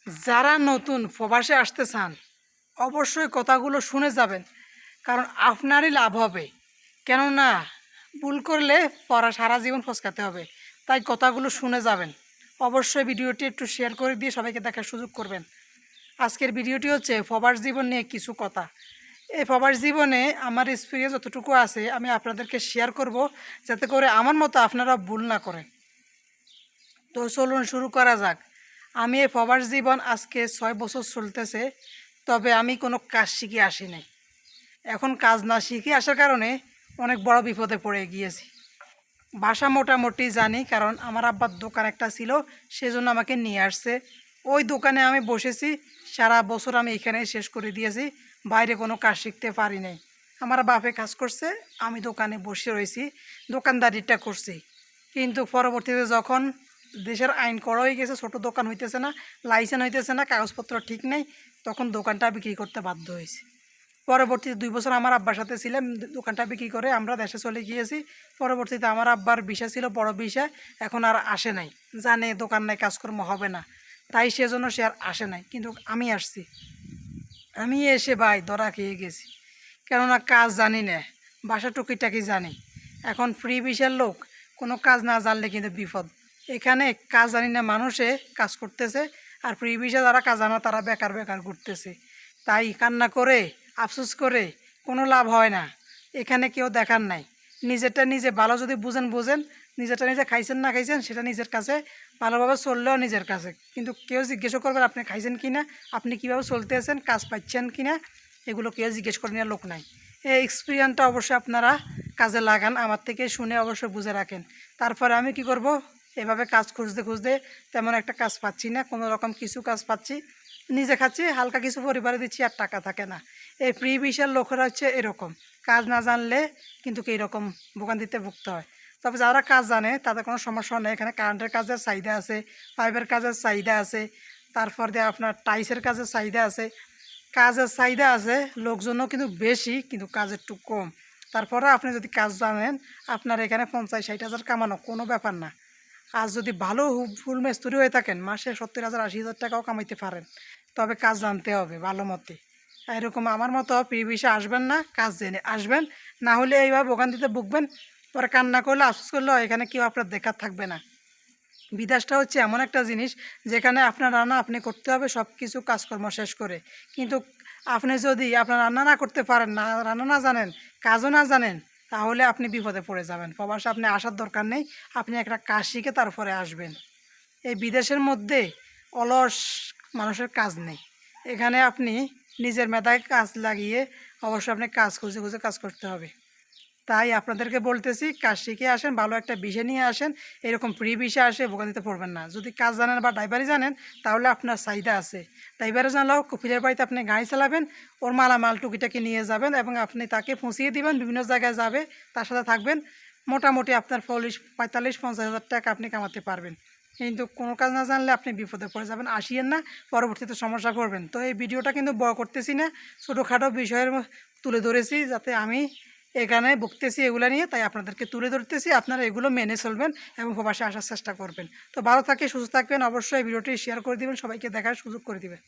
যারা নতুন প্রবাসে আসতে চান অবশ্যই কথাগুলো শুনে যাবেন, কারণ আপনারই লাভ হবে। কেননা ভুল করলে পড়া সারা জীবন ফসকাতে হবে। তাই কথাগুলো শুনে যাবেন। অবশ্যই ভিডিওটি একটু শেয়ার করে দিয়ে সবাইকে দেখার সুযোগ করবেন। আজকের ভিডিওটি হচ্ছে প্রবাস জীবন নিয়ে কিছু কথা। এই প্রবাস জীবনে আমার এক্সপিরিয়েন্স যতটুকু আছে আমি আপনাদেরকে শেয়ার করব, যাতে করে আমার মতো আপনারা ভুল না করেন। তো চলুন শুরু করা যাক। আমি এই প্রবাস জীবন আজকে 6 বছর চলতেছে, তবে আমি কোনো কাজ শিখে আসি নাই। এখন কাজ না শিখে আসার কারণে অনেক বড় বিপদে পড়ে গিয়েছি। ভাষা মোটামুটি জানি, কারণ আমার আব্বার দোকান একটা ছিল, সেজন্য আমাকে নিয়ে আসছে। ওই দোকানে আমি বসেছি, সারা বছর আমি এখানে শেষ করে দিয়েছি, বাইরে কোনো কাজ শিখতে পারি নাই। আমার বাপে কাজ করছে, আমি দোকানে বসে রয়েছি, দোকানদারিটা করছি। কিন্তু পরবর্তীতে যখন দেশের আইন করা হয়ে গেছে, ছোট দোকান হইতেছে না, লাইসেন্স হইতেছে না, কাগজপত্র ঠিক নেই, তখন দোকানটা বিক্রি করতে বাধ্য হয়েছি। পরবর্তীতে 2 বছর আমার আব্বার সাথে ছিলাম, দোকানটা বিক্রি করে আমরা দেশে চলে গিয়েছি। পরবর্তীতে আমার আব্বার ভিসা ছিল, বড় ভিসা, এখন আর আসে নাই, জানে দোকান নাই, কাজকর্ম হবে না, তাই সেজন্য সে আর আসে নাই। কিন্তু আমি আসছি, আমি এসে ভাই ধরা খেয়ে গেছি, কেননা কাজ জানি না, বাসা টুকিটাকি জানি। এখন ফ্রি ভিসার লোক, কোনো কাজ না জানলে কিন্তু বিপদ। এখানে কাজ জানি না মানুষে কাজ করতেছে, আর ফ্রি ভিসা যারা কাজ জানা তারা বেকার বেকার ঘুরতেছে। তাই কান্না করে আফসোস করে কোনো লাভ হয় না। এখানে কেউ দেখার নাই, নিজেরটা নিজে ভালো যদি বুঝেন বুঝেন, নিজেরটা নিজে খাইছেন না খাইছেন সেটা নিজের কাছে, ভালোভাবে চললেও নিজের কাছে। কিন্তু কেউ জিজ্ঞেসও করবেন আপনি খাইছেন কি না, আপনি কীভাবে চলতেছেন, কাজ পাচ্ছেন কি না, এগুলো কেউ জিজ্ঞেস করে নেওয়ার লোক নাই। এই এক্সপিরিয়েন্সটা অবশ্যই আপনারা কাজে লাগান, আমার থেকে শুনে অবশ্যই বুঝে রাখেন। তারপরে আমি কি করব, এভাবে কাজ খুঁজতে খুঁজতে তেমন একটা কাজ পাচ্ছি না, কোনো রকম কিছু কাজ পাচ্ছি, নিজে খাচ্ছি, হালকা কিছু পরিবারে দিচ্ছি, আর টাকা থাকে না। এই ফ্রি ভিসার লোকেরা হচ্ছে এরকম, কাজ না জানলে কিন্তু এইরকম ভোগান্তিতে ভুগতে হয়। তবে যারা কাজ জানে তাদের কোনো সমস্যা নেই। এখানে কারেন্টের কাজের চাহিদা আছে, পাইপের কাজের চাহিদা আছে, তারপর দিয়ে আপনার টাইসের কাজের চাহিদা আছে, কাজের চাহিদা আছে, লোকজনও কিন্তু বেশি, কিন্তু কাজ একটু কম। তারপরে আপনি যদি কাজ জানেন, আপনার এখানে 50-60 হাজার কামানো কোনো ব্যাপার না। আর যদি ভালো ফুল মিস্ত্রি হয়ে থাকেন, মাসে 70,000-80,000 টাকাও কামাইতে পারেন। তবে কাজ জানতে হবে ভালো মতে। এরকম আমার মতো পিভিসে আসবেন না, কাজ জেনে আসবেন। না হলে এইভাবে ভোগান্তিতে ভুগবেন, পরে কান্না করলে আফসোস করলেও এখানে কেউ আপনার দেখার থাকবে না। বিদেশটা হচ্ছে এমন একটা জিনিস যেখানে আপনার রান্না আপনি করতে হবে সব কিছু কাজকর্ম শেষ করে। কিন্তু আপনি যদি আপনার রান্না না করতে পারেন, না রান্না না জানেন, কাজও না জানেন, তাহলে আপনি বিপদে পড়ে যাবেন। প্রবাসে আপনি আসার দরকার নেই, আপনি একটা কাজ শিখে তারপরে আসবেন। এই বিদেশের মধ্যে অলস মানুষের কাজ নেই। এখানে আপনি নিজের মেধায় কাজ লাগিয়ে অবশ্যই আপনি কাজ খুঁজে খুঁজে কাজ করতে হবে। তাই আপনাদেরকে বলতেছি, কাজ শিখে আসেন, ভালো একটা বিষয় নিয়ে আসেন। এরকম ফ্রি বিষয় আসে ভোগান্তিতে পড়বেন না। যদি কাজ জানেন বা ড্রাইভারি জানেন, তাহলে আপনার চাহিদা আছে। ড্রাইভারে জানলেও কপিলের বাড়িতে আপনি গাড়ি চালাবেন, ওর মালামাল টুকিটাকি নিয়ে যাবেন এবং আপনি তাকে পৌঁছিয়ে দিবেন, বিভিন্ন জায়গায় যাবে, তার সাথে থাকবেন। মোটামুটি আপনার 45-50 হাজার টাকা আপনি কামাতে পারবেন। কিন্তু কোনো কাজ না জানলে আপনি বিপদে পড়ে যাবেন, আসিয়েন না, পরবর্তীতে সমস্যা করবেন। তো এই ভিডিওটা কিন্তু বড় করতেছি না, ছোটোখাটো বিষয়ের তুলে ধরেছি, যাতে আমি এখানে বকতেছি এগুলো নিয়ে, তাই আপনাদেরকে তুলে ধরতেছি। আপনারা এগুলো মেনে চলবেন এবং প্রবাসে আসার চেষ্টা করবেন। তো ভালো থাকে, সুস্থ থাকবেন। অবশ্যই ভিডিওটি শেয়ার করে দিবেন, সবাইকে দেখার সুযোগ করে দিবেন।